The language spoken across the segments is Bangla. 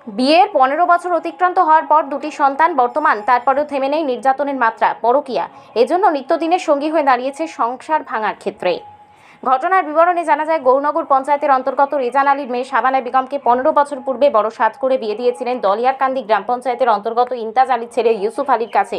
বিয়ের 15 বছর অতিক্রান্ত হওয়ার পর দুটি সন্তান বর্তমান, তারপরেও থেমে নেই নির্যাতনের মাত্রা, পরকীয়া। এজন্য নিত্যদিনের সঙ্গী হয়ে দাঁড়িয়েছে সংসার ভাঙার ক্ষেত্রে। ঘটনার বিবরণে জানা যায়, গৌরনগর পঞ্চায়েতের অন্তর্গত রেজান আলীর মেয়ে শাবানা বেগমকে 15 বছর পূর্বে বড় সাজ করে বিয়ে দিয়েছিলেন দলিয়ারকান্দি গ্রাম পঞ্চায়েতের অন্তর্গত ইমতাজ আলীর ছেলে ইউসুফ আলীর কাছে।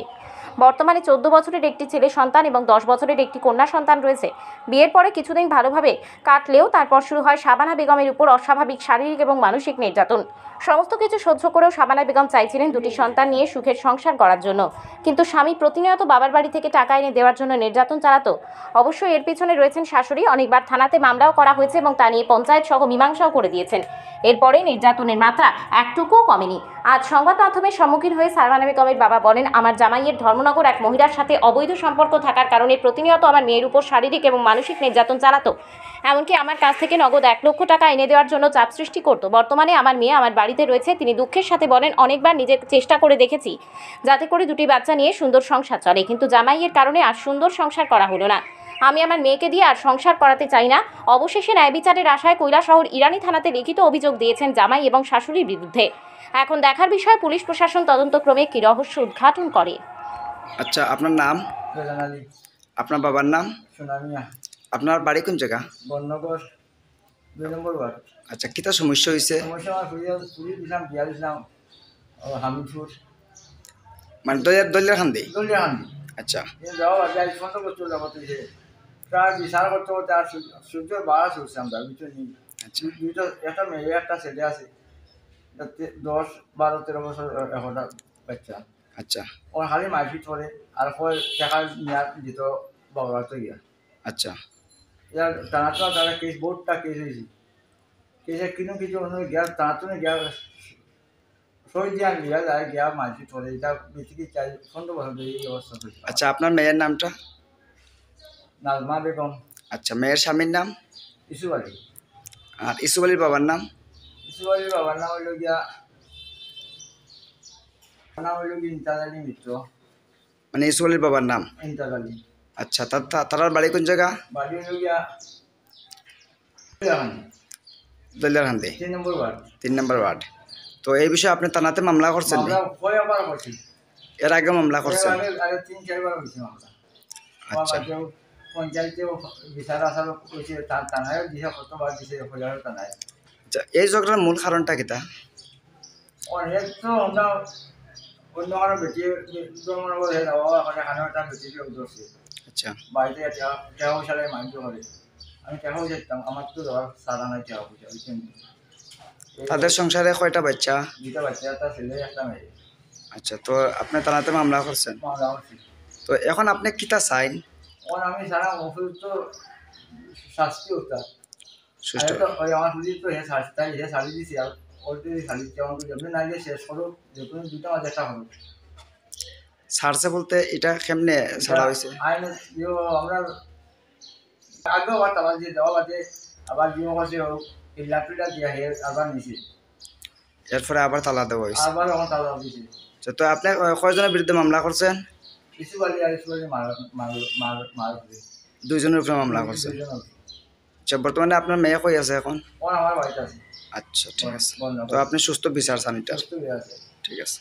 বর্তমানে 14 বছরের একটি ছেলে সন্তান এবং 10 বছরের একটি কন্যা সন্তান রয়েছে। বিয়ের পরে কিছুদিন ভালোভাবে কাটলেও তারপর শুরু হয় শাবানা বেগমের উপর অস্বাভাবিক শারীরিক এবং মানসিক নির্যাতন। সমস্ত কিছু সহ্য করেও শাবানা বেগম চাইছিলেন দুটি সন্তান নিয়ে সুখের সংসার করার জন্য, কিন্তু স্বামী প্রতিনিয়ত বাবার বাড়ি থেকে টাকা এনে দেওয়ার জন্য নির্যাতন চালাতো। অবশ্যই এর পিছনে রয়েছেন শাশুড়ি। অনেকবার থানাতে মামলাও করা হয়েছে এবং তা নিয়ে পঞ্চায়েত সহ মীমাংসাও করে দিয়েছেন। এরপরে নির্যাতনের মাত্রা একটুকুও কমেনি। আজ সংবাদ মাধ্যমের সম্মুখীন হয়ে শাবানা বেগমের বাবা বলেন, আমার জামাইয়ের ধর্মনগর এক মহিলার সাথে অবৈধ সম্পর্ক থাকার কারণে প্রতিনিয়ত আমার মেয়ের উপর শারীরিক এবং মানসিক নির্যাতন চালাতো। এমনকি আমার কাছ থেকে নগদ 1 লক্ষ টাকা এনে দেওয়ার জন্য চাপ সৃষ্টি করত। বর্তমানে আমার মেয়ে আমার বাড়িতে রয়েছে। তিনি দুঃখের সাথে বলেন, অনেকবার নিজের চেষ্টা করে দেখেছি যাতে করে দুটি বাচ্চা নিয়ে সুন্দর সংসার চলে, কিন্তু জামাইয়ের কারণে আর সুন্দর সংসার করা হলো না। আমি আমার মেয়েকে দিয়ে আর সংসার করাতে চাই না। অবশেষে ন্যায় বিচারের আশায় কৈলাসহর ইরানি থানাতে লিখিত অভিযোগ দিয়েছেন জামাই এবং শাশুড়ির বিরুদ্ধে। এখন দেখার বিষয় পুলিশ প্রশাসন তদন্তক্রমে কি রহস্য উদ্ঘাটন করে। আচ্ছা, আপনার নাম? রেজান আলী। আপনার বাবার নাম? সোনামিয়া। আপনার বাড়ি কোন জায়গা? বর্ণনগর 2 নম্বর ওয়ার্ড। আচ্ছা, কিতা সমস্যা হয়েছে? সমস্যা আমার পুরি দিলাম, বিয়া দিলাম হামিদপুর, মানে দলিয়ারকান্দি? দলিয়াকান্দি। আচ্ছা যাওয়া যায় 15 বছর যাবত হয়েছে। প্রায় বিচার করতে করতে আর সূর্য বাড়া চলছে আমরা বুঝতে নিই। আচ্ছা দুইটা, একটা মেয়ে একটা ছেলে আছে, 10, 12, 13 বছর একটা বাচ্চা। আচ্ছা ওর খালি মারপিট করে আর টাকা নেওয়া দিত বাবা তো গিয়া। আচ্ছা ইয়ার টানাতো তারা কেস বোর্ডটা কেস হয়েছে। কেসে কিনো কিছু গিয়া টানাতো গিয়া সই দিয়া গিয়া যায়, গিয়া মারপিট করে। এটা বেশি কি চাই 15 বছর ধরে এই অবস্থা হয়েছে। আচ্ছা, আপনার মেয়ের নামটা? নাজমা বেগম। আচ্ছা, মেয়ের স্বামীর নাম? ইসুফ আলী। আর ইসুফ আলীর বাবার নাম? ইসুফ আলীর বাবার নাম হইল গিয়া ইমতাজ আলী মিত্র। মানে ইসুফ আলীর বাবার নাম ইমতাজ আলী। আচ্ছা, তার বাড়ি কোন জায়গা? বাড়ি হইল গিয়া দলিয়ারকান্দি 3 নম্বর ওয়ার্ড। 3 নম্বর ওয়ার্ড। তো এই বিষয়ে আপনি থানাতে মামলা করছেন? আমরা কয়বার করছি, এর আগে মামলা করছেন? আগে 3-4 বার হয়েছে মামলা। আচ্ছা পঞ্চায়েতেও বিচার আসার হয়েছে, থানায়ও দিছে, কতবার দিছে, হজারও থানায়। আচ্ছা, এই ঝগড়ার মূল কারণটা কিতা? অনেক তো আমরা অন্য কারো বেটি মনে করে এখানে একটা বেটিকে ধরছে আচ্ছা বাড়িতে, টাকা পয়সা লাগে মাইন্ড করে। আমি টাকা পয়সা দিতাম, আমার তো ধর সারা নাই টাকা পয়সা বুঝছেন। তাদের সংসারে কয়টা বাচ্চা? 2টা বাচ্চা, একটা ছেলে একটা মেয়ে। আচ্ছা, তো আপনি থানাতে মামলা করছেন। মামলা করছি। তো এখন আপনি কিতা চাইন? আমি সারা উপযুক্ত শাস্তি হতাম। সুষ্ঠু ওই আমার শুধু তো হে শাড়ি দিছি, আর ওইটা শাড়ি কেমন যেমনি না গিয়ে শেষ করো, যে কোনো 2টা মাঝে একটা হলো ছাড়ছে বলতে এটা কেমনে ছাড়া হয়েছে? আইন আমরা আগেও আবার তালা দিয়ে দেওয়া বাদে আবার বিমা করছে, এই লাটুটা দিয়া হে আবার নিছি, এরপরে আবার তালা দেওয়া হয়েছে। আবার আমার তালা দিছি। আচ্ছা, তো আপনি কয়জনের বিরুদ্ধে মামলা করছেন? ইসুফ আলী আর ইসুফ আলী মার 2 জনের উপরে মামলা করছেন। আচ্ছা, বর্তমানে আপনার মেয়ে কই আছে এখন? আমার বাড়িতে আছে। আচ্ছা ঠিক আছে, বন্ধ তো আপনি সুস্থ বিচার চান এটা? সুস্থ আছে। ঠিক আছে।